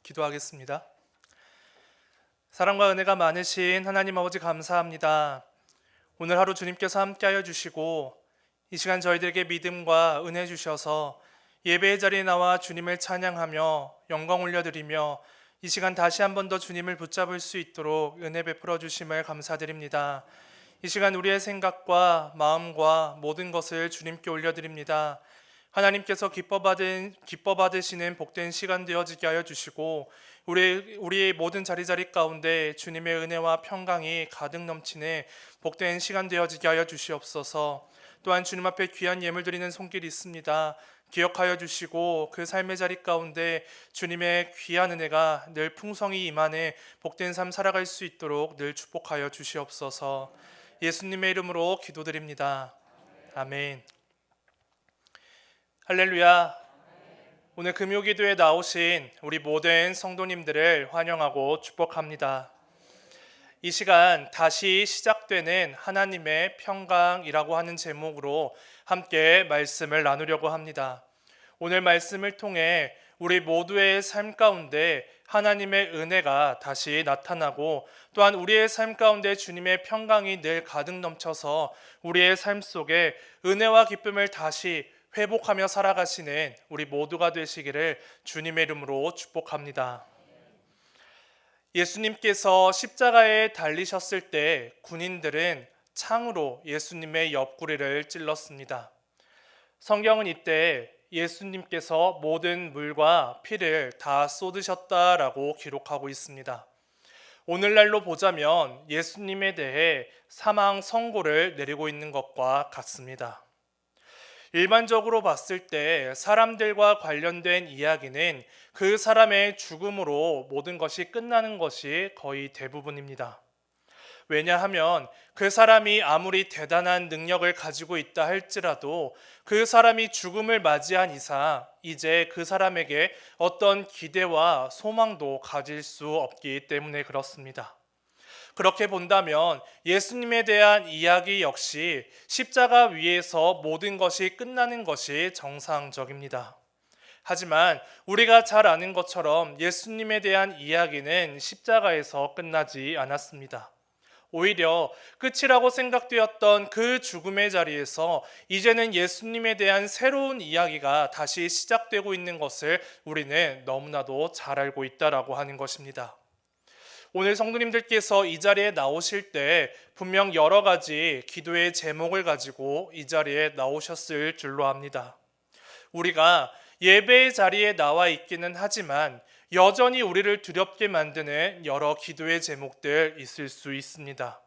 기도하겠습니다. 사랑과 은혜가 많으신 하나님 아버지 감사합니다. 오늘 하루 주님께서 함께하여 주시고 이 시간 저희들에게 믿음과 은혜 주셔서 예배의 자리에 나와 주님을 찬양하며 영광 올려드리며 이 시간 다시 한 번 더 주님을 붙잡을 수 있도록 은혜 베풀어 주심을 감사드립니다. 이 시간 우리의 생각과 마음과 모든 것을 주님께 올려드립니다. 하나님께서 기뻐 받으시는 복된 시간 되어지게 하여 주시고 우리의 모든 자리자리 가운데 주님의 은혜와 평강이 가득 넘치는 복된 시간 되어지게 하여 주시옵소서. 또한 주님 앞에 귀한 예물 드리는 손길이 있습니다. 기억하여 주시고 그 삶의 자리 가운데 주님의 귀한 은혜가 늘 풍성히 임하는 복된 삶 살아갈 수 있도록 늘 축복하여 주시옵소서. 예수님의 이름으로 기도드립니다. 아멘. 할렐루야. 오늘 금요기도에 나오신 우리 모든 성도님들을 환영하고 축복합니다. 이 시간 다시 시작되는 하나님의 평강이라고 하는 제목으로 함께 말씀을 나누려고 합니다. 오늘 말씀을 통해 우리 모두의 삶 가운데 하나님의 은혜가 다시 나타나고 또한 우리의 삶 가운데 주님의 평강이 늘 가득 넘쳐서 우리의 삶 속에 은혜와 기쁨을 다시 회복하며 살아가시는 우리 모두가 되시기를 주님의 이름으로 축복합니다. 예수님께서 십자가에 달리셨을 때 군인들은 창으로 예수님의 옆구리를 찔렀습니다. 성경은 이때 예수님께서 모든 물과 피를 다 쏟으셨다라고 기록하고 있습니다. 오늘날로 보자면 예수님에 대해 사망 선고를 내리고 있는 것과 같습니다. 일반적으로 봤을 때 사람들과 관련된 이야기는 그 사람의 죽음으로 모든 것이 끝나는 것이 거의 대부분입니다. 왜냐하면 그 사람이 아무리 대단한 능력을 가지고 있다 할지라도 그 사람이 죽음을 맞이한 이상 이제 그 사람에게 어떤 기대와 소망도 가질 수 없기 때문에 그렇습니다. 그렇게 본다면 예수님에 대한 이야기 역시 십자가 위에서 모든 것이 끝나는 것이 정상적입니다. 하지만 우리가 잘 아는 것처럼 예수님에 대한 이야기는 십자가에서 끝나지 않았습니다. 오히려 끝이라고 생각되었던 그 죽음의 자리에서 이제는 예수님에 대한 새로운 이야기가 다시 시작되고 있는 것을 우리는 너무나도 잘 알고 있다라고 하는 것입니다. 오늘 성도님들께서 이 자리에 나오실 때 분명 여러 가지 기도의 제목을 가지고 이 자리에 나오셨을 줄로 압니다. 우리가 예배의 자리에 나와 있기는 하지만 여전히 우리를 두렵게 만드는 여러 기도의 제목들 있을 수 있습니다.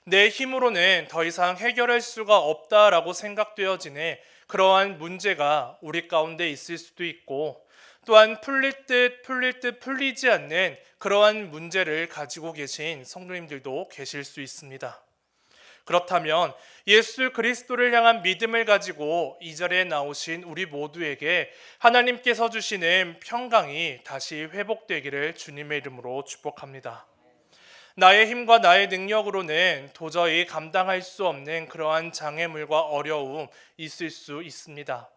내 힘으로는 더 이상 해결할 수가 없다라고 생각되어지는 그러한 문제가 우리 가운데 있을 수도 있고 또한 풀릴 듯 풀리지 않는 그러한 문제를 가지고 계신 성도님들도 계실 수 있습니다. 그렇다면 예수 그리스도를 향한 믿음을 가지고 이 자리에 나오신 우리 모두에게 하나님께서 주시는 평강이 다시 회복되기를 주님의 이름으로 축복합니다. 나의 힘과 나의 능력으로는 도저히 감당할 수 없는 그러한 장애물과 어려움 있을 수 있습니다.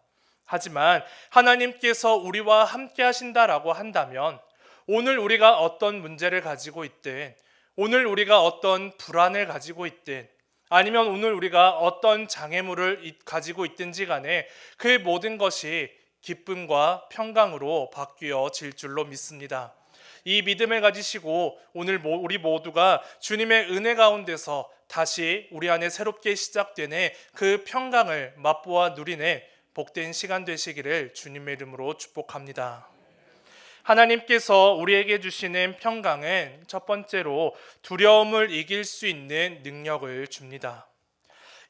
하지만 하나님께서 우리와 함께 하신다라고 한다면 오늘 우리가 어떤 문제를 가지고 있든 오늘 우리가 어떤 불안을 가지고 있든 아니면 오늘 우리가 어떤 장애물을 가지고 있든지 간에 그 모든 것이 기쁨과 평강으로 바뀌어질 줄로 믿습니다. 이 믿음을 가지시고 오늘 우리 모두가 주님의 은혜 가운데서 다시 우리 안에 새롭게 시작되는 그 평강을 맛보아 누리는 복된 시간 되시기를 주님의 이름으로 축복합니다. 하나님께서 우리에게 주시는 평강은 첫 번째로 두려움을 이길 수 있는 능력을 줍니다.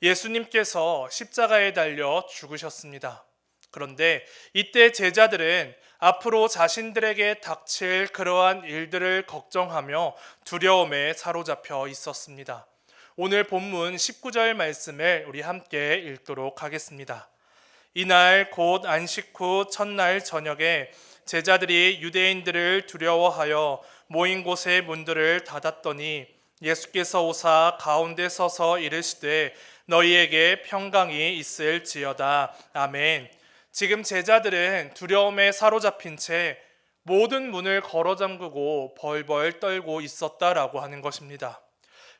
예수님께서 십자가에 달려 죽으셨습니다. 그런데 이때 제자들은 앞으로 자신들에게 닥칠 그러한 일들을 걱정하며 두려움에 사로잡혀 있었습니다. 오늘 본문 19절 말씀을 우리 함께 읽도록 하겠습니다. 이날 곧 안식 후 첫날 저녁에 제자들이 유대인들을 두려워하여 모인 곳의 문들을 닫았더니 예수께서 오사 가운데 서서 이르시되 너희에게 평강이 있을지어다. 아멘. 지금 제자들은 두려움에 사로잡힌 채 모든 문을 걸어 잠그고 벌벌 떨고 있었다라고 하는 것입니다.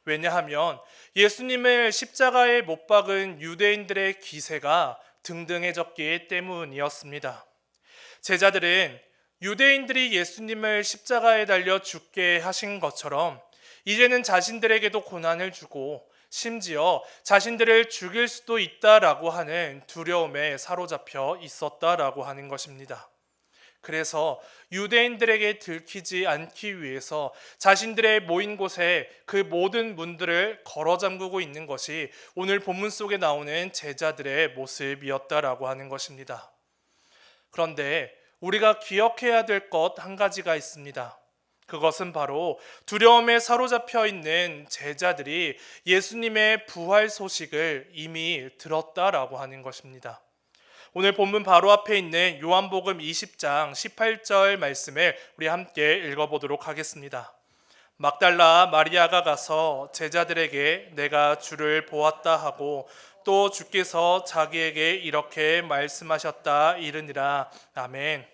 왜냐하면 예수님을 십자가에 못 박은 유대인들의 기세가 등등해졌기 때문이었습니다. 제자들은 유대인들이 예수님을 십자가에 달려 죽게 하신 것처럼 이제는 자신들에게도 고난을 주고 심지어 자신들을 죽일 수도 있다라고 하는 두려움에 사로잡혀 있었다라고 하는 것입니다. 그래서 유대인들에게 들키지 않기 위해서 자신들의 모인 곳에 그 모든 문들을 걸어 잠그고 있는 것이 오늘 본문 속에 나오는 제자들의 모습이었다라고 하는 것입니다. 그런데 우리가 기억해야 될 것 한 가지가 있습니다. 그것은 바로 두려움에 사로잡혀 있는 제자들이 예수님의 부활 소식을 이미 들었다라고 하는 것입니다. 오늘 본문 바로 앞에 있는 요한복음 20장 18절 말씀을 우리 함께 읽어보도록 하겠습니다. 막달라 마리아가 가서 제자들에게 내가 주를 보았다 하고 또 주께서 자기에게 이렇게 말씀하셨다 이르니라. 아멘.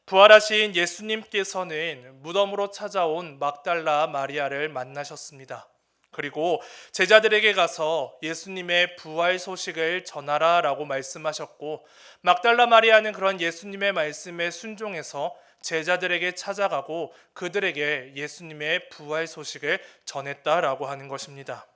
부활하신 예수님께서는 무덤으로 찾아온 막달라 마리아를 만나셨습니다. 그리고 제자들에게 가서 예수님의 부활 소식을 전하라 라고 말씀하셨고, 막달라 마리아는 그런 예수님의 말씀에 순종해서 제자들에게 찾아가고 그들에게 예수님의 부활 소식을 전했다라고 하는 것입니다.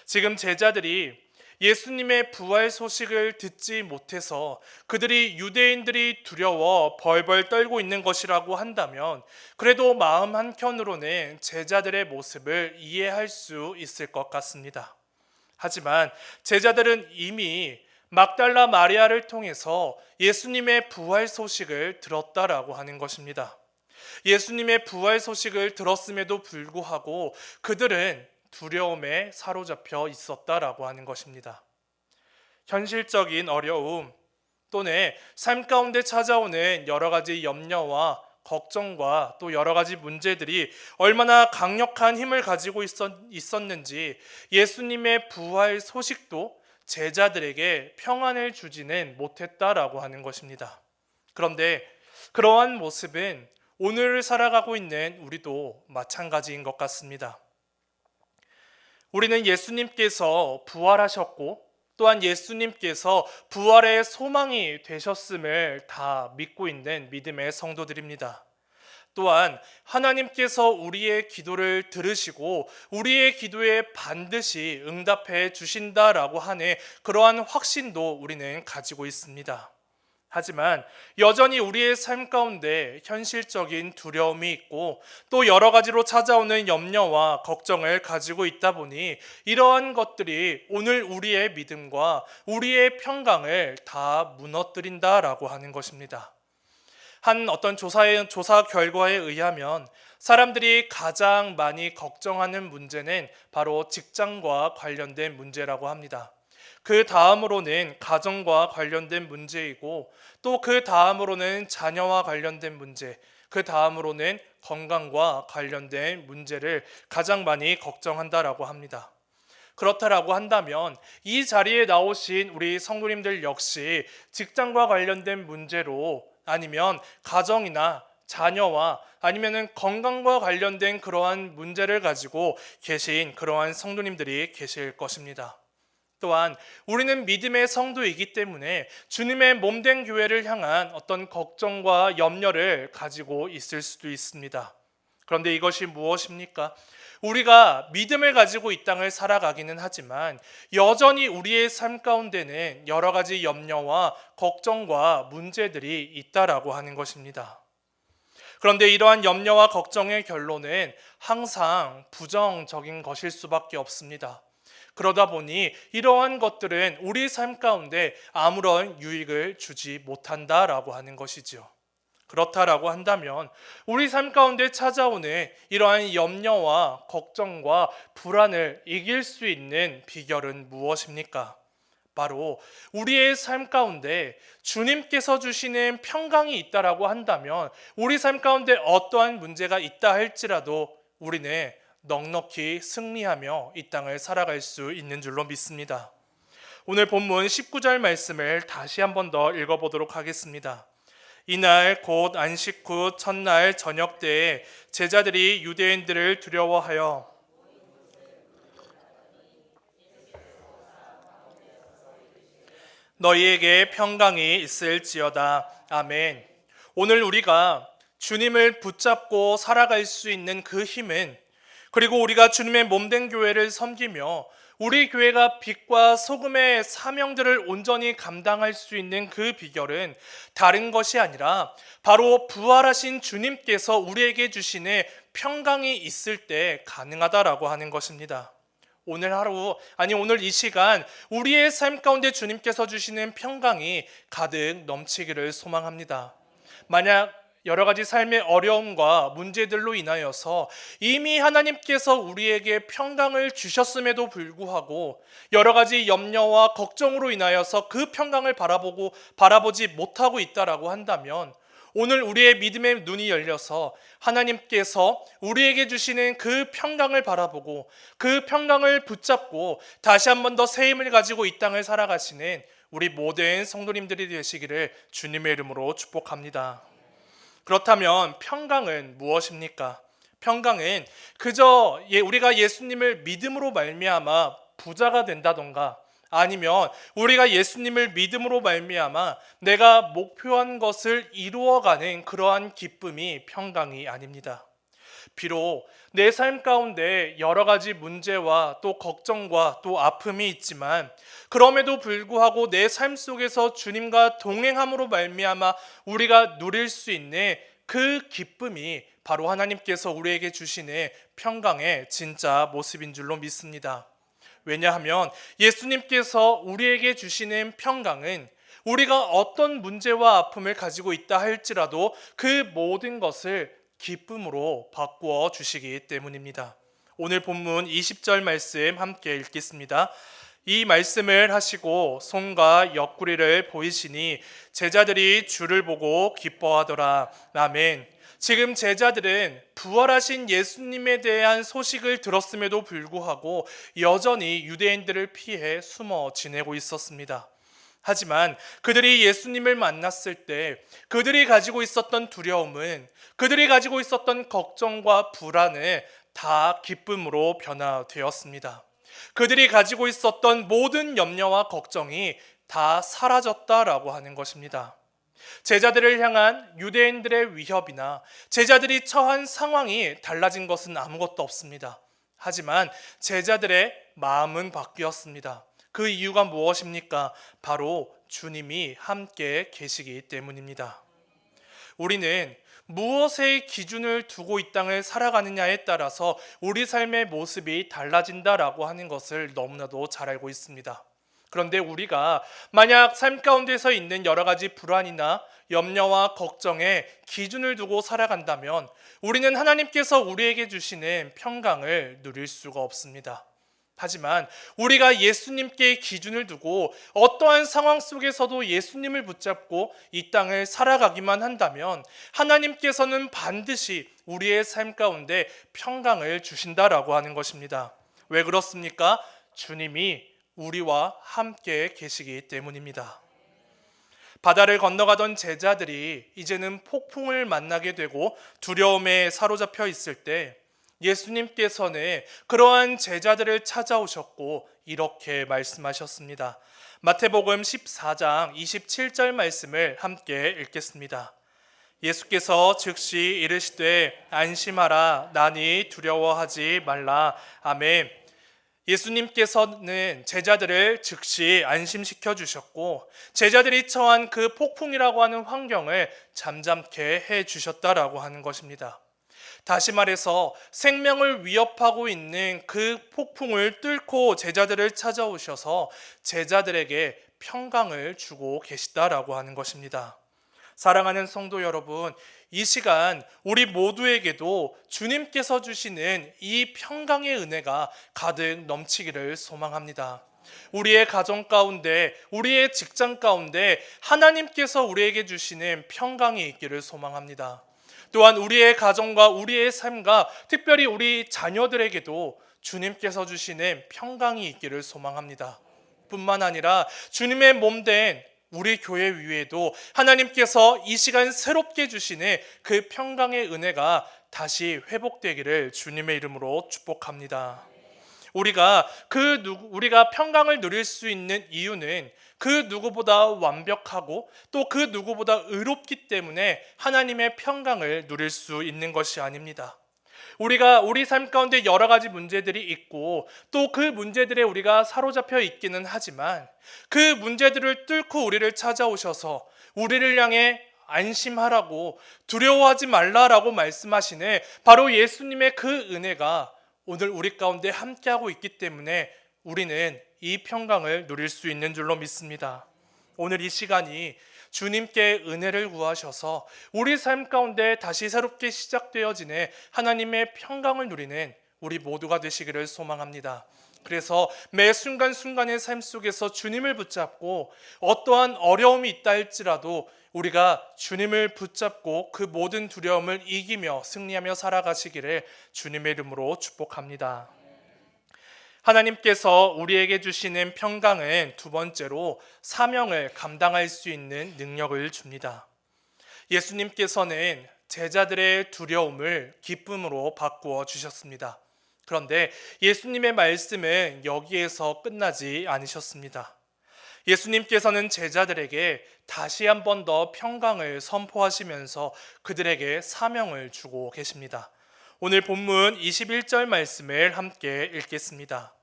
지금 제자들이 예수님의 부활 소식을 듣지 못해서 그들이 유대인들이 두려워 벌벌 떨고 있는 것이라고 한다면 그래도 마음 한켠으로는 제자들의 모습을 이해할 수 있을 것 같습니다. 하지만 제자들은 이미 막달라 마리아를 통해서 예수님의 부활 소식을 들었다라고 하는 것입니다. 예수님의 부활 소식을 들었음에도 불구하고 그들은 두려움에 사로잡혀 있었다라고 하는 것입니다. 현실적인 어려움 또는 삶 가운데 찾아오는 여러 가지 염려와 걱정과 또 여러 가지 문제들이 얼마나 강력한 힘을 가지고 있었는지 예수님의 부활 소식도 제자들에게 평안을 주지는 못했다라고 하는 것입니다. 그런데 그러한 모습은 오늘을 살아가고 있는 우리도 마찬가지인 것 같습니다. 우리는 예수님께서 부활하셨고 또한 예수님께서 부활의 소망이 되셨음을 다 믿고 있는 믿음의 성도들입니다. 또한 하나님께서 우리의 기도를 들으시고 우리의 기도에 반드시 응답해 주신다라고 하는 그러한 확신도 우리는 가지고 있습니다. 하지만 여전히 우리의 삶 가운데 현실적인 두려움이 있고 또 여러 가지로 찾아오는 염려와 걱정을 가지고 있다 보니 이러한 것들이 오늘 우리의 믿음과 우리의 평강을 다 무너뜨린다라고 하는 것입니다. 한 어떤 조사 결과에 의하면 사람들이 가장 많이 걱정하는 문제는 바로 직장과 관련된 문제라고 합니다. 그 다음으로는 가정과 관련된 문제이고 또 그 다음으로는 자녀와 관련된 문제, 그 다음으로는 건강과 관련된 문제를 가장 많이 걱정한다라고 합니다. 그렇다라고 한다면 이 자리에 나오신 우리 성도님들 역시 직장과 관련된 문제로 아니면 가정이나 자녀와 아니면은 건강과 관련된 그러한 문제를 가지고 계신 그러한 성도님들이 계실 것입니다. 또한 우리는 믿음의 성도이기 때문에 주님의 몸된 교회를 향한 어떤 걱정과 염려를 가지고 있을 수도 있습니다. 그런데 이것이 무엇입니까? 우리가 믿음을 가지고 이 땅을 살아가기는 하지만 여전히 우리의 삶 가운데는 여러 가지 염려와 걱정과 문제들이 있다라고 하는 것입니다. 그런데 이러한 염려와 걱정의 결론은 항상 부정적인 것일 수밖에 없습니다. 그러다 보니 이러한 것들은 우리 삶 가운데 아무런 유익을 주지 못한다라고 하는 것이죠. 그렇다라고 한다면 우리 삶 가운데 찾아오는 이러한 염려와 걱정과 불안을 이길 수 있는 비결은 무엇입니까? 바로 우리의 삶 가운데 주님께서 주시는 평강이 있다라고 한다면 우리 삶 가운데 어떠한 문제가 있다 할지라도 우리는 넉넉히 승리하며 이 땅을 살아갈 수 있는 줄로 믿습니다. 오늘 본문 19절 말씀을 다시 한 번 더 읽어보도록 하겠습니다. 이날 곧 안식 후 첫날 저녁 때에 제자들이 유대인들을 두려워하여 너희에게 평강이 있을지어다. 아멘. 오늘 우리가 주님을 붙잡고 살아갈 수 있는 그 힘은, 그리고 우리가 주님의 몸된 교회를 섬기며 우리 교회가 빛과 소금의 사명들을 온전히 감당할 수 있는 그 비결은 다른 것이 아니라 바로 부활하신 주님께서 우리에게 주시는 평강이 있을 때 가능하다라고 하는 것입니다. 오늘 하루, 아니 오늘 이 시간 우리의 삶 가운데 주님께서 주시는 평강이 가득 넘치기를 소망합니다. 만약 여러 가지 삶의 어려움과 문제들로 인하여서 이미 하나님께서 우리에게 평강을 주셨음에도 불구하고 여러 가지 염려와 걱정으로 인하여서 그 평강을 바라보지 못하고 있다라고 한다면, 오늘 우리의 믿음의 눈이 열려서 하나님께서 우리에게 주시는 그 평강을 바라보고 그 평강을 붙잡고 다시 한 번 더 새 힘을 가지고 이 땅을 살아가시는 우리 모든 성도님들이 되시기를 주님의 이름으로 축복합니다. 그렇다면 평강은 무엇입니까? 평강은 그저 우리가 예수님을 믿음으로 말미암아 부자가 된다던가, 아니면 우리가 예수님을 믿음으로 말미암아 내가 목표한 것을 이루어가는 그러한 기쁨이 평강이 아닙니다. 비록 내 삶 가운데 여러 가지 문제와 또 걱정과 또 아픔이 있지만, 그럼에도 불구하고 내 삶 속에서 주님과 동행함으로 말미암아 우리가 누릴 수 있는 그 기쁨이 바로 하나님께서 우리에게 주시는 평강의 진짜 모습인 줄로 믿습니다. 왜냐하면 예수님께서 우리에게 주시는 평강은 우리가 어떤 문제와 아픔을 가지고 있다 할지라도 그 모든 것을 기쁨으로 바꾸어 주시기 때문입니다. 오늘 본문 20절 말씀 함께 읽겠습니다. 이 말씀을 하시고 손과 옆구리를 보이시니 제자들이 주를 보고 기뻐하더라. 아멘. 지금 제자들은 부활하신 예수님에 대한 소식을 들었음에도 불구하고 여전히 유대인들을 피해 숨어 지내고 있었습니다. 하지만 그들이 예수님을 만났을 때 그들이 가지고 있었던 두려움은, 그들이 가지고 있었던 걱정과 불안은 다 기쁨으로 변화되었습니다. 그들이 가지고 있었던 모든 염려와 걱정이 다 사라졌다라고 하는 것입니다. 제자들을 향한 유대인들의 위협이나 제자들이 처한 상황이 달라진 것은 아무것도 없습니다. 하지만 제자들의 마음은 바뀌었습니다. 그 이유가 무엇입니까? 바로 주님이 함께 계시기 때문입니다. 우리는 무엇의 기준을 두고 이 땅을 살아가느냐에 따라서 우리 삶의 모습이 달라진다라고 하는 것을 너무나도 잘 알고 있습니다. 그런데 우리가 만약 삶 가운데서 있는 여러 가지 불안이나 염려와 걱정에 기준을 두고 살아간다면 우리는 하나님께서 우리에게 주시는 평강을 누릴 수가 없습니다. 하지만 우리가 예수님께 기준을 두고 어떠한 상황 속에서도 예수님을 붙잡고 이 땅을 살아가기만 한다면 하나님께서는 반드시 우리의 삶 가운데 평강을 주신다라고 하는 것입니다. 왜 그렇습니까? 주님이 우리와 함께 계시기 때문입니다. 바다를 건너가던 제자들이 이제는 폭풍을 만나게 되고 두려움에 사로잡혀 있을 때 예수님께서는 그러한 제자들을 찾아오셨고 이렇게 말씀하셨습니다. 마태복음 14장 27절 말씀을 함께 읽겠습니다. 예수께서 즉시 이르시되 안심하라 나니 두려워하지 말라. 아멘. 예수님께서는 제자들을 즉시 안심시켜 주셨고 제자들이 처한 그 폭풍이라고 하는 환경을 잠잠케 해 주셨다라고 하는 것입니다. 다시 말해서 생명을 위협하고 있는 그 폭풍을 뚫고 제자들을 찾아오셔서 제자들에게 평강을 주고 계시다라고 하는 것입니다. 사랑하는 성도 여러분, 이 시간 우리 모두에게도 주님께서 주시는 이 평강의 은혜가 가득 넘치기를 소망합니다. 우리의 가정 가운데, 우리의 직장 가운데 하나님께서 우리에게 주시는 평강이 있기를 소망합니다. 또한 우리의 가정과 우리의 삶과 특별히 우리 자녀들에게도 주님께서 주시는 평강이 있기를 소망합니다. 뿐만 아니라 주님의 몸된 우리 교회 위에도 하나님께서 이 시간 새롭게 주시는 그 평강의 은혜가 다시 회복되기를 주님의 이름으로 축복합니다. 우리가 평강을 누릴 수 있는 이유는 그 누구보다 완벽하고 또 그 누구보다 의롭기 때문에 하나님의 평강을 누릴 수 있는 것이 아닙니다. 우리 삶 가운데 여러 가지 문제들이 있고 또 그 문제들에 우리가 사로잡혀 있기는 하지만 그 문제들을 뚫고 우리를 찾아오셔서 우리를 향해 안심하라고 두려워하지 말라라고 말씀하시는 바로 예수님의 그 은혜가 오늘 우리 가운데 함께하고 있기 때문에 우리는 이 평강을 누릴 수 있는 줄로 믿습니다. 오늘 이 시간이 주님께 은혜를 구하셔서 우리 삶 가운데 다시 새롭게 시작되어지는 하나님의 평강을 누리는 우리 모두가 되시기를 소망합니다. 그래서 매 순간순간의 삶 속에서 주님을 붙잡고 어떠한 어려움이 있다 할지라도 우리가 주님을 붙잡고 그 모든 두려움을 이기며 승리하며 살아가시기를 주님의 이름으로 축복합니다. 하나님께서 우리에게 주시는 평강은 두 번째로 사명을 감당할 수 있는 능력을 줍니다. 예수님께서는 제자들의 두려움을 기쁨으로 바꾸어 주셨습니다. 그런데 예수님의 말씀은 여기에서 끝나지 않으셨습니다. 예수님께서는 제자들에게 다시 한 번 더 평강을 선포하시면서 그들에게 사명을 주고 계십니다. 오늘 본문 21절 말씀을 함께 읽겠습니다.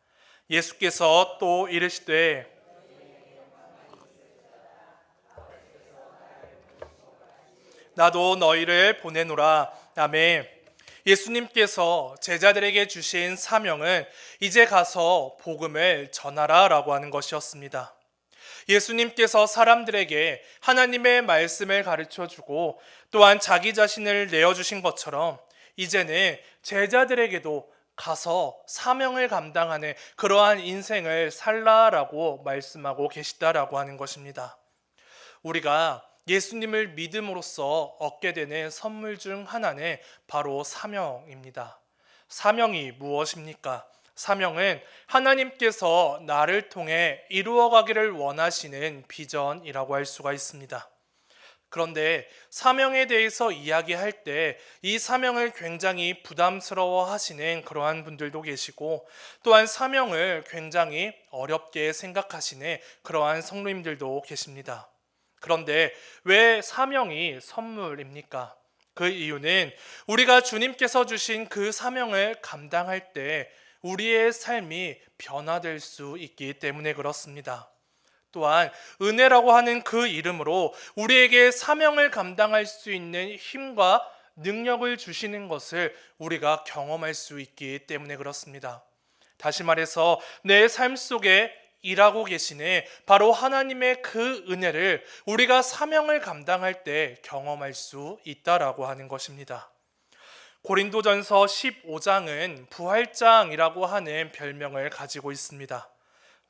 예수께서 또 이르시되 나도 너희를 보내노라. 아멘. 예수님께서 제자들에게 주신 사명은 이제 가서 복음을 전하라 라고 하는 것이었습니다. 예수님께서 사람들에게 하나님의 말씀을 가르쳐주고 또한 자기 자신을 내어주신 것처럼 이제는 제자들에게도 가서 사명을 감당하는 그러한 인생을 살라라고 말씀하고 계시다라고 하는 것입니다. 우리가 예수님을 믿음으로써 얻게 되는 선물 중 하나는 바로 사명입니다. 사명이 무엇입니까? 사명은 하나님께서 나를 통해 이루어가기를 원하시는 비전이라고 할 수가 있습니다. 그런데 사명에 대해서 이야기할 때 이 사명을 굉장히 부담스러워 하시는 그러한 분들도 계시고 또한 사명을 굉장히 어렵게 생각하시는 그러한 성도님들도 계십니다. 그런데 왜 사명이 선물입니까? 그 이유는 우리가 주님께서 주신 그 사명을 감당할 때 우리의 삶이 변화될 수 있기 때문에 그렇습니다. 또한 은혜라고 하는 그 이름으로 우리에게 사명을 감당할 수 있는 힘과 능력을 주시는 것을 우리가 경험할 수 있기 때문에 그렇습니다. 다시 말해서 내 삶 속에 일하고 계시는 바로 하나님의 그 은혜를 우리가 사명을 감당할 때 경험할 수 있다라고 하는 것입니다. 고린도전서 15장은 부활장이라고 하는 별명을 가지고 있습니다.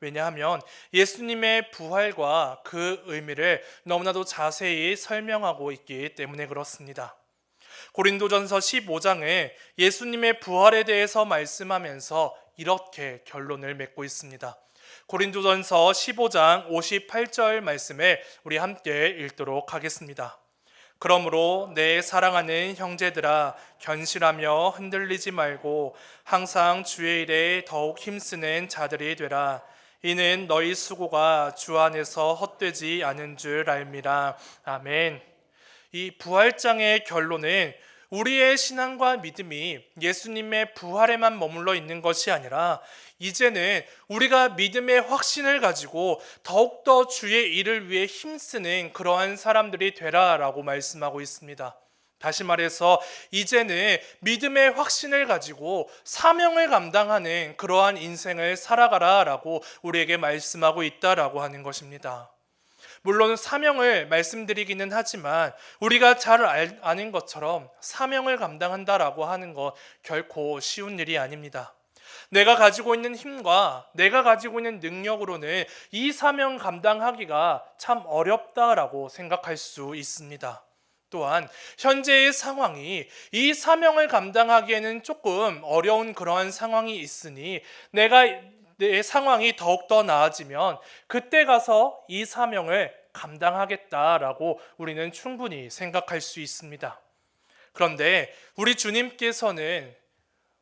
왜냐하면 예수님의 부활과 그 의미를 너무나도 자세히 설명하고 있기 때문에 그렇습니다. 고린도전서 15장은 예수님의 부활에 대해서 말씀하면서 이렇게 결론을 맺고 있습니다. 고린도전서 15장 58절 말씀을 우리 함께 읽도록 하겠습니다. 그러므로 내 사랑하는 형제들아 견실하며 흔들리지 말고 항상 주의 일에 더욱 힘쓰는 자들이 되라. 이는 너희 수고가 주 안에서 헛되지 않은 줄 알미라. 아멘. 이 부활장의 결론은 우리의 신앙과 믿음이 예수님의 부활에만 머물러 있는 것이 아니라 이제는 우리가 믿음의 확신을 가지고 더욱더 주의 일을 위해 힘쓰는 그러한 사람들이 되라라고 말씀하고 있습니다. 다시 말해서 이제는 믿음의 확신을 가지고 사명을 감당하는 그러한 인생을 살아가라라고 우리에게 말씀하고 있다라고 하는 것입니다. 물론 사명을 말씀드리기는 하지만 우리가 잘 아는 것처럼 사명을 감당한다라고 하는 것 결코 쉬운 일이 아닙니다. 내가 가지고 있는 힘과 내가 가지고 있는 능력으로는 이 사명 감당하기가 참 어렵다라고 생각할 수 있습니다. 또한 현재의 상황이 이 사명을 감당하기에는 조금 어려운 그러한 상황이 있으니 내 상황이 더욱더 나아지면 그때 가서 이 사명을 감당하겠다라고 우리는 충분히 생각할 수 있습니다. 그런데 우리 주님께서는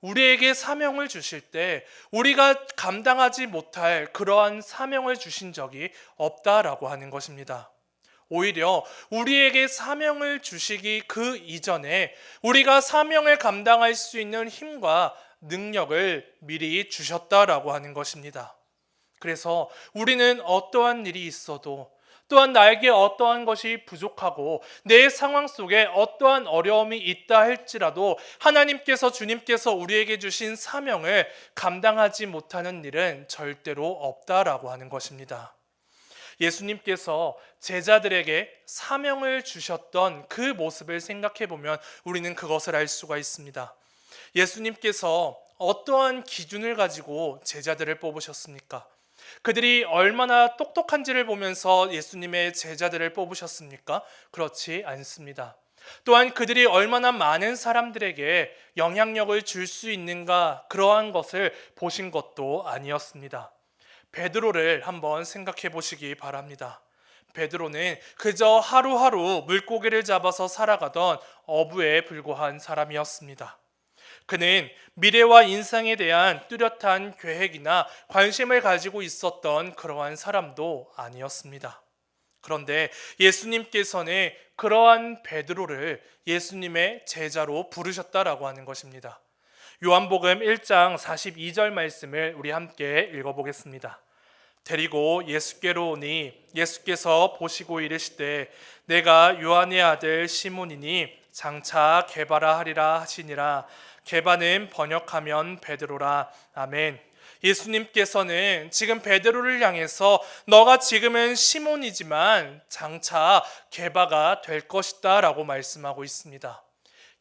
우리에게 사명을 주실 때 우리가 감당하지 못할 그러한 사명을 주신 적이 없다라고 하는 것입니다. 오히려 우리에게 사명을 주시기 그 이전에 우리가 사명을 감당할 수 있는 힘과 능력을 미리 주셨다라고 하는 것입니다. 그래서 우리는 어떠한 일이 있어도, 또한 나에게 어떠한 것이 부족하고 내 상황 속에 어떠한 어려움이 있다 할지라도 하나님께서, 주님께서 우리에게 주신 사명을 감당하지 못하는 일은 절대로 없다라고 하는 것입니다. 예수님께서 제자들에게 사명을 주셨던 그 모습을 생각해 보면 우리는 그것을 알 수가 있습니다. 예수님께서 어떠한 기준을 가지고 제자들을 뽑으셨습니까? 그들이 얼마나 똑똑한지를 보면서 예수님의 제자들을 뽑으셨습니까? 그렇지 않습니다. 또한 그들이 얼마나 많은 사람들에게 영향력을 줄 수 있는가, 그러한 것을 보신 것도 아니었습니다. 베드로를 한번 생각해 보시기 바랍니다. 베드로는 그저 하루하루 물고기를 잡아서 살아가던 어부에 불과한 사람이었습니다. 그는 미래와 인생에 대한 뚜렷한 계획이나 관심을 가지고 있었던 그러한 사람도 아니었습니다. 그런데 예수님께서는 그러한 베드로를 예수님의 제자로 부르셨다라고 하는 것입니다. 요한복음 1장 42절 말씀을 우리 함께 읽어보겠습니다. 데리고 예수께로 오니 예수께서 보시고 이르시되 내가 요한의 아들 시몬이니 장차 게바라 하리라 하시니라. 게바는 번역하면 베드로라. 아멘. 예수님께서는 지금 베드로를 향해서 너가 지금은 시몬이지만 장차 게바가 될 것이다 라고 말씀하고 있습니다.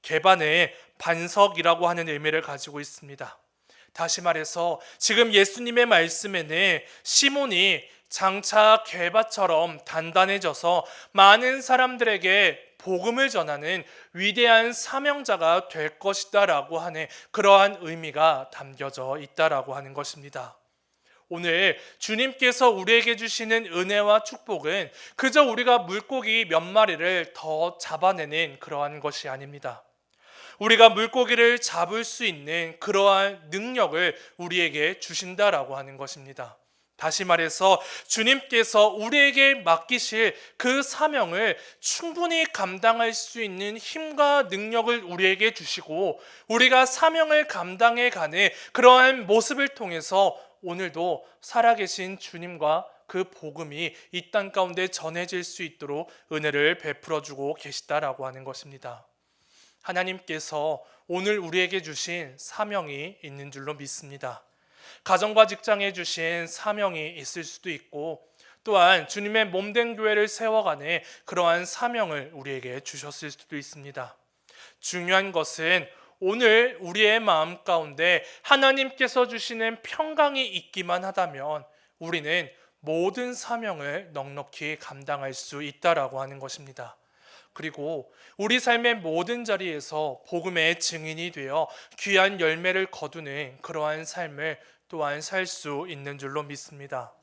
게바는 반석이라고 하는 의미를 가지고 있습니다. 다시 말해서 지금 예수님의 말씀에는 시몬이 장차 게바처럼 단단해져서 많은 사람들에게 복음을 전하는 위대한 사명자가 될 것이다 라고 하는 그러한 의미가 담겨져 있다라고 하는 것입니다. 오늘 주님께서 우리에게 주시는 은혜와 축복은 그저 우리가 물고기 몇 마리를 더 잡아내는 그러한 것이 아닙니다. 우리가 물고기를 잡을 수 있는 그러한 능력을 우리에게 주신다라고 하는 것입니다. 다시 말해서 주님께서 우리에게 맡기실 그 사명을 충분히 감당할 수 있는 힘과 능력을 우리에게 주시고 우리가 사명을 감당해 가는 그러한 모습을 통해서 오늘도 살아계신 주님과 그 복음이 이 땅 가운데 전해질 수 있도록 은혜를 베풀어 주고 계시다라고 하는 것입니다. 하나님께서 오늘 우리에게 주신 사명이 있는 줄로 믿습니다. 가정과 직장에 주신 사명이 있을 수도 있고 또한 주님의 몸된 교회를 세워가는 그러한 사명을 우리에게 주셨을 수도 있습니다. 중요한 것은 오늘 우리의 마음 가운데 하나님께서 주시는 평강이 있기만 하다면 우리는 모든 사명을 넉넉히 감당할 수 있다라고 하는 것입니다. 그리고 우리 삶의 모든 자리에서 복음의 증인이 되어 귀한 열매를 거두는 그러한 삶을 또한 살 수 있는 줄로 믿습니다.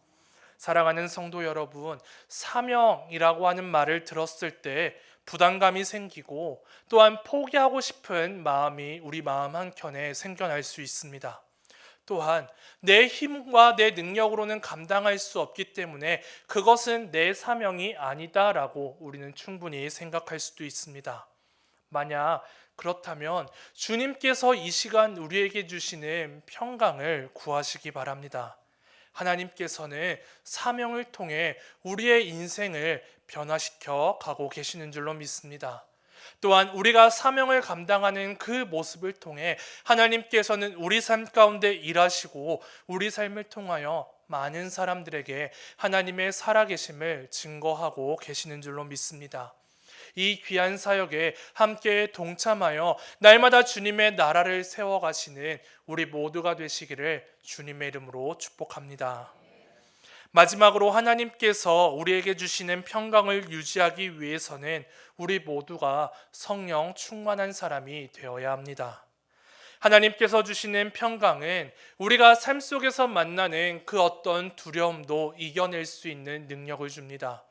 사랑하는 성도 여러분, 사명이라고 하는 말을 들었을 때 부담감이 생기고 또한 포기하고 싶은 마음이 우리 마음 한켠에 생겨날 수 있습니다. 또한 내 힘과 내 능력으로는 감당할 수 없기 때문에 그것은 내 사명이 아니다라고 우리는 충분히 생각할 수도 있습니다. 만약 그렇다면 주님께서 이 시간 우리에게 주시는 평강을 구하시기 바랍니다. 하나님께서는 사명을 통해 우리의 인생을 변화시켜 가고 계시는 줄로 믿습니다. 또한 우리가 사명을 감당하는 그 모습을 통해 하나님께서는 우리 삶 가운데 일하시고 우리 삶을 통하여 많은 사람들에게 하나님의 살아계심을 증거하고 계시는 줄로 믿습니다. 이 귀한 사역에 함께 동참하여 날마다 주님의 나라를 세워가시는 우리 모두가 되시기를 주님의 이름으로 축복합니다. 마지막으로 하나님께서 우리에게 주시는 평강을 유지하기 위해서는 우리 모두가 성령 충만한 사람이 되어야 합니다. 하나님께서 주시는 평강은 우리가 삶 속에서 만나는 그 어떤 두려움도 이겨낼 수 있는 능력을 줍니다.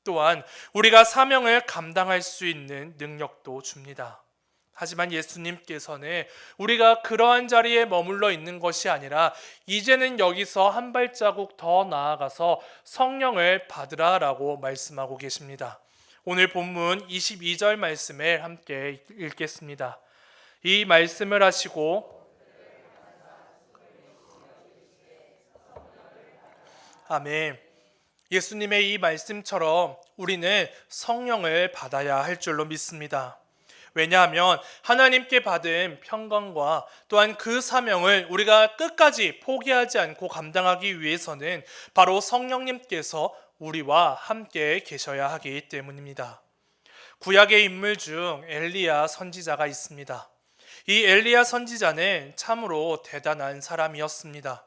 또한 우리가 사명을 감당할 수 있는 능력도 줍니다. 하지만 예수님께서는 우리가 그러한 자리에 머물러 있는 것이 아니라 이제는 여기서 한 발자국 더 나아가서 성령을 받으라라고 말씀하고 계십니다. 오늘 본문 22절 말씀을 함께 읽겠습니다. 이 말씀을 하시고 아멘. 예수님의 이 말씀처럼 우리는 성령을 받아야 할 줄로 믿습니다. 왜냐하면 하나님께 받은 평강과 또한 그 사명을 우리가 끝까지 포기하지 않고 감당하기 위해서는 바로 성령님께서 우리와 함께 계셔야 하기 때문입니다. 구약의 인물 중 엘리야 선지자가 있습니다. 이 엘리야 선지자는 참으로 대단한 사람이었습니다.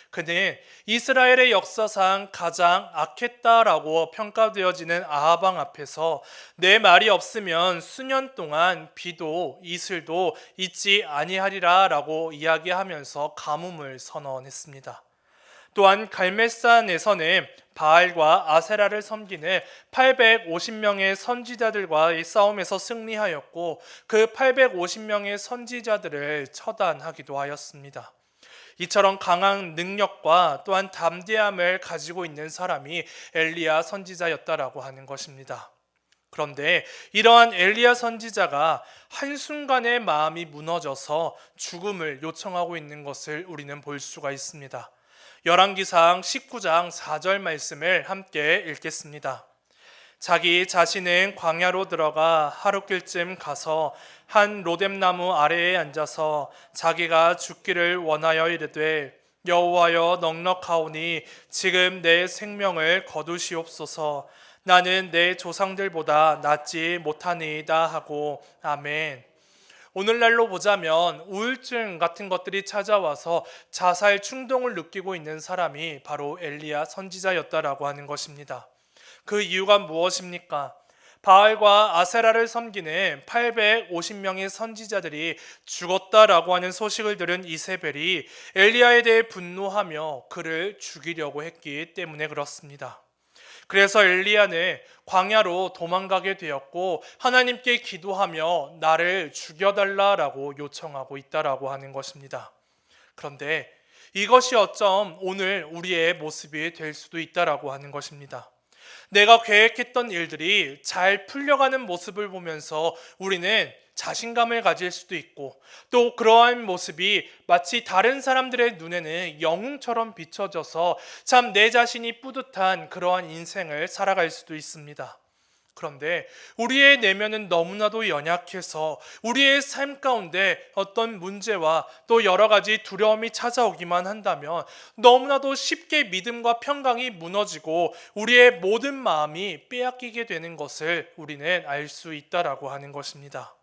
그는 이스라엘의 역사상 가장 악했다라고 평가되어지는 아합 왕 앞에서 내 말이 없으면 수년 동안 비도 이슬도 있지 아니하리라 라고 이야기하면서 가뭄을 선언했습니다. 또한 갈멜산에서는 바알과 아세라를 섬기는 850명의 선지자들과의 싸움에서 승리하였고 그 850명의 선지자들을 처단하기도 하였습니다. 이처럼 강한 능력과 또한 담대함을 가지고 있는 사람이 엘리야 선지자였다라고 하는 것입니다. 그런데 이러한 엘리야 선지자가 한순간에 마음이 무너져서 죽음을 요청하고 있는 것을 우리는 볼 수가 있습니다. 열왕기상 19장 4절 말씀을 함께 읽겠습니다. 자기 자신은 광야로 들어가 하룻길쯤 가서 한 로뎀나무 아래에 앉아서 자기가 죽기를 원하여 이르되 여호와여 넉넉하오니 지금 내 생명을 거두시옵소서. 나는 내 조상들보다 낫지 못하니이다 하고 아멘. 오늘날로 보자면 우울증 같은 것들이 찾아와서 자살 충동을 느끼고 있는 사람이 바로 엘리야 선지자였다라고 하는 것입니다. 그 이유가 무엇입니까? 바알과 아세라를 섬기는 850명의 선지자들이 죽었다라고 하는 소식을 들은 이세벨이 엘리야에 대해 분노하며 그를 죽이려고 했기 때문에 그렇습니다. 그래서 엘리야는 광야로 도망가게 되었고 하나님께 기도하며 나를 죽여달라라고 요청하고 있다라고 하는 것입니다. 그런데 이것이 어쩜 오늘 우리의 모습이 될 수도 있다라고 하는 것입니다. 내가 계획했던 일들이 잘 풀려가는 모습을 보면서 우리는 자신감을 가질 수도 있고 또 그러한 모습이 마치 다른 사람들의 눈에는 영웅처럼 비춰져서 참 내 자신이 뿌듯한 그러한 인생을 살아갈 수도 있습니다. 그런데 우리의 내면은 너무나도 연약해서 우리의 삶 가운데 어떤 문제와 또 여러 가지 두려움이 찾아오기만 한다면 너무나도 쉽게 믿음과 평강이 무너지고 우리의 모든 마음이 빼앗기게 되는 것을 우리는 알 수 있다라고 하는 것입니다.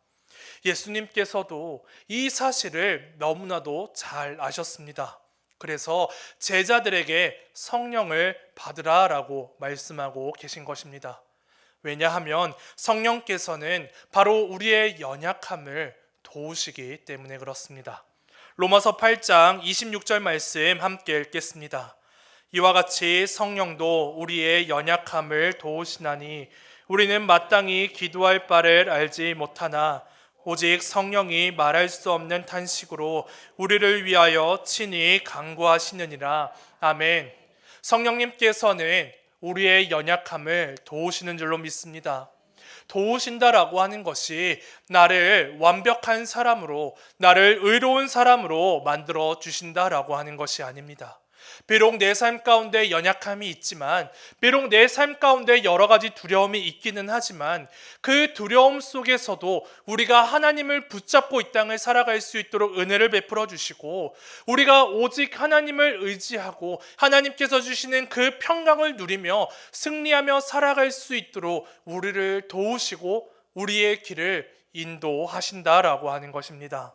예수님께서도 이 사실을 너무나도 잘 아셨습니다. 그래서 제자들에게 성령을 받으라라고 말씀하고 계신 것입니다. 왜냐하면 성령께서는 바로 우리의 연약함을 도우시기 때문에 그렇습니다. 로마서 8장 26절 말씀 함께 읽겠습니다. 이와 같이 성령도 우리의 연약함을 도우시나니 우리는 마땅히 기도할 바를 알지 못하나 오직 성령이 말할 수 없는 탄식으로 우리를 위하여 친히 간구하시느니라. 아멘. 성령님께서는 우리의 연약함을 도우시는 줄로 믿습니다. 도우신다라고 하는 것이 나를 완벽한 사람으로, 나를 의로운 사람으로 만들어 주신다라고 하는 것이 아닙니다. 비록 내 삶 가운데 연약함이 있지만, 비록 내 삶 가운데 여러 가지 두려움이 있기는 하지만 그 두려움 속에서도 우리가 하나님을 붙잡고 이 땅을 살아갈 수 있도록 은혜를 베풀어 주시고 우리가 오직 하나님을 의지하고 하나님께서 주시는 그 평강을 누리며 승리하며 살아갈 수 있도록 우리를 도우시고 우리의 길을 인도하신다라고 하는 것입니다.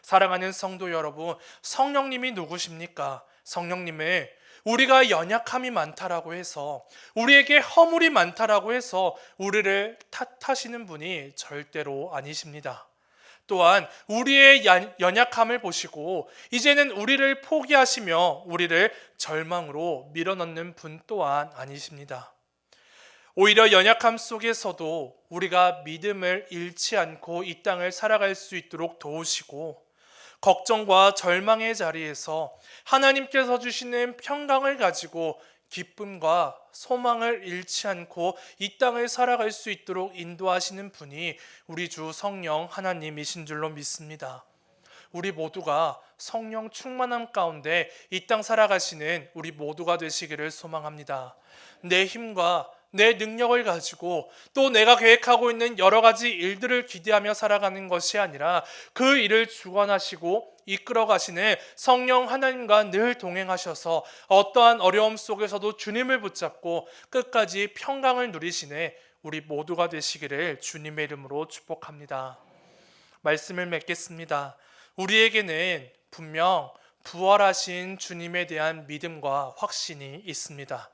사랑하는 성도 여러분, 성령님이 누구십니까? 성령님은 우리가 연약함이 많다라고 해서 우리에게 허물이 많다라고 해서 우리를 탓하시는 분이 절대로 아니십니다. 또한 우리의 연약함을 보시고 이제는 우리를 포기하시며 우리를 절망으로 밀어넣는 분 또한 아니십니다. 오히려 연약함 속에서도 우리가 믿음을 잃지 않고 이 땅을 살아갈 수 있도록 도우시고, 걱정과 절망의 자리에서 하나님께서 주시는 평강을 가지고 기쁨과 소망을 잃지 않고 이 땅을 살아갈 수 있도록 인도하시는 분이 우리 주 성령 하나님이신 줄로 믿습니다. 우리 모두가 성령 충만함 가운데 이 땅 살아가시는 우리 모두가 되시기를 소망합니다. 내 힘과 내 능력을 가지고 또 내가 계획하고 있는 여러 가지 일들을 기대하며 살아가는 것이 아니라 그 일을 주관하시고 이끌어 가시는 성령 하나님과 늘 동행하셔서 어떠한 어려움 속에서도 주님을 붙잡고 끝까지 평강을 누리시는 우리 모두가 되시기를 주님의 이름으로 축복합니다. 말씀을 맺겠습니다. 우리에게는 분명 부활하신 주님에 대한 믿음과 확신이 있습니다.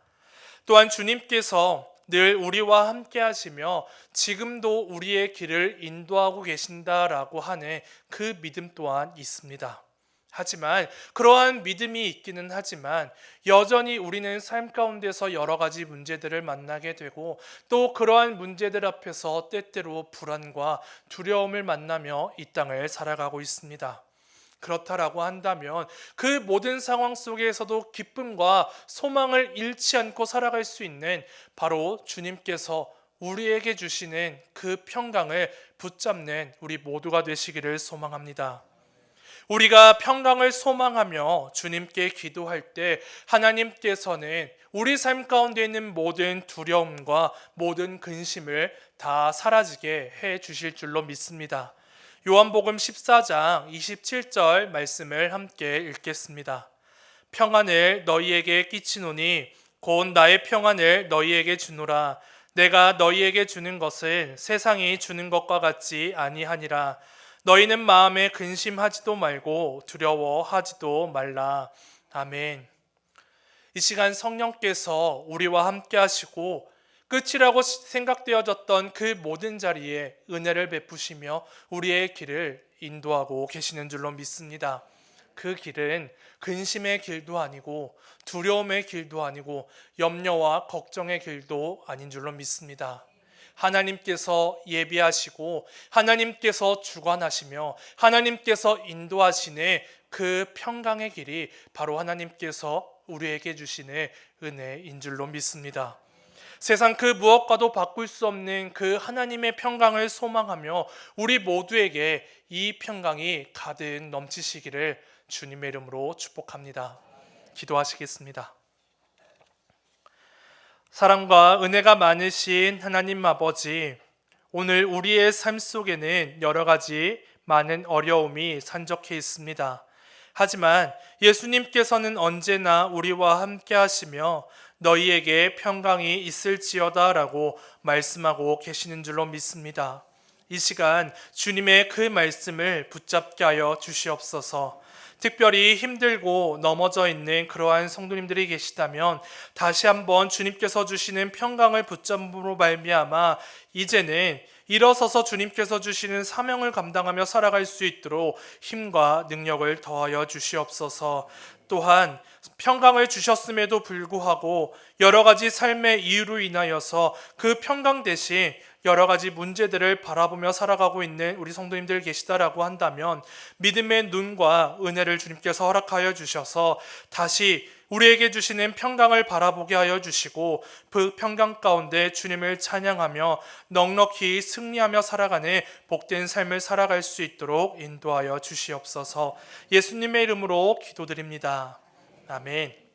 또한 주님께서 늘 우리와 함께 하시며 지금도 우리의 길을 인도하고 계신다라고 하는 그 믿음 또한 있습니다. 하지만 그러한 믿음이 있기는 하지만 여전히 우리는 삶 가운데서 여러 가지 문제들을 만나게 되고 또 그러한 문제들 앞에서 때때로 불안과 두려움을 만나며 이 땅을 살아가고 있습니다. 그렇다라고 한다면 그 모든 상황 속에서도 기쁨과 소망을 잃지 않고 살아갈 수 있는 바로 주님께서 우리에게 주시는 그 평강을 붙잡는 우리 모두가 되시기를 소망합니다. 우리가 평강을 소망하며 주님께 기도할 때 하나님께서는 우리 삶 가운데 있는 모든 두려움과 모든 근심을 다 사라지게 해 주실 줄로 믿습니다. 요한복음 14장 27절 말씀을 함께 읽겠습니다. 평안을 너희에게 끼치노니 곧 나의 평안을 너희에게 주노라. 내가 너희에게 주는 것을 세상이 주는 것과 같지 아니하니라. 너희는 마음에 근심하지도 말고 두려워하지도 말라. 아멘. 이 시간 성령께서 우리와 함께 하시고 끝이라고 생각되어졌던 그 모든 자리에 은혜를 베푸시며 우리의 길을 인도하고 계시는 줄로 믿습니다. 그 길은 근심의 길도 아니고 두려움의 길도 아니고 염려와 걱정의 길도 아닌 줄로 믿습니다. 하나님께서 예비하시고 하나님께서 주관하시며 하나님께서 인도하시는 그 평강의 길이 바로 하나님께서 우리에게 주시는 은혜인 줄로 믿습니다. 세상 그 무엇과도 바꿀 수 없는 그 하나님의 평강을 소망하며 우리 모두에게 이 평강이 가득 넘치시기를 주님의 이름으로 축복합니다. 기도하시겠습니다. 사랑과 은혜가 많으신 하나님 아버지, 오늘 우리의 삶 속에는 여러 가지 많은 어려움이 산적해 있습니다. 하지만 예수님께서는 언제나 우리와 함께 하시며 너희에게 평강이 있을지어다 라고 말씀하고 계시는 줄로 믿습니다. 이 시간 주님의 그 말씀을 붙잡게 하여 주시옵소서. 특별히 힘들고 넘어져 있는 그러한 성도님들이 계시다면 다시 한번 주님께서 주시는 평강을 붙잡음으로 말미암아 이제는 일어서서 주님께서 주시는 사명을 감당하며 살아갈 수 있도록 힘과 능력을 더하여 주시옵소서. 또한 평강을 주셨음에도 불구하고 여러 가지 삶의 이유로 인하여서 그 평강 대신 여러 가지 문제들을 바라보며 살아가고 있는 우리 성도님들 계시다라고 한다면 믿음의 눈과 은혜를 주님께서 허락하여 주셔서 다시 우리에게 주시는 평강을 바라보게 하여 주시고 그 평강 가운데 주님을 찬양하며 넉넉히 승리하며 살아가는 복된 삶을 살아갈 수 있도록 인도하여 주시옵소서. 예수님의 이름으로 기도드립니다. 아멘.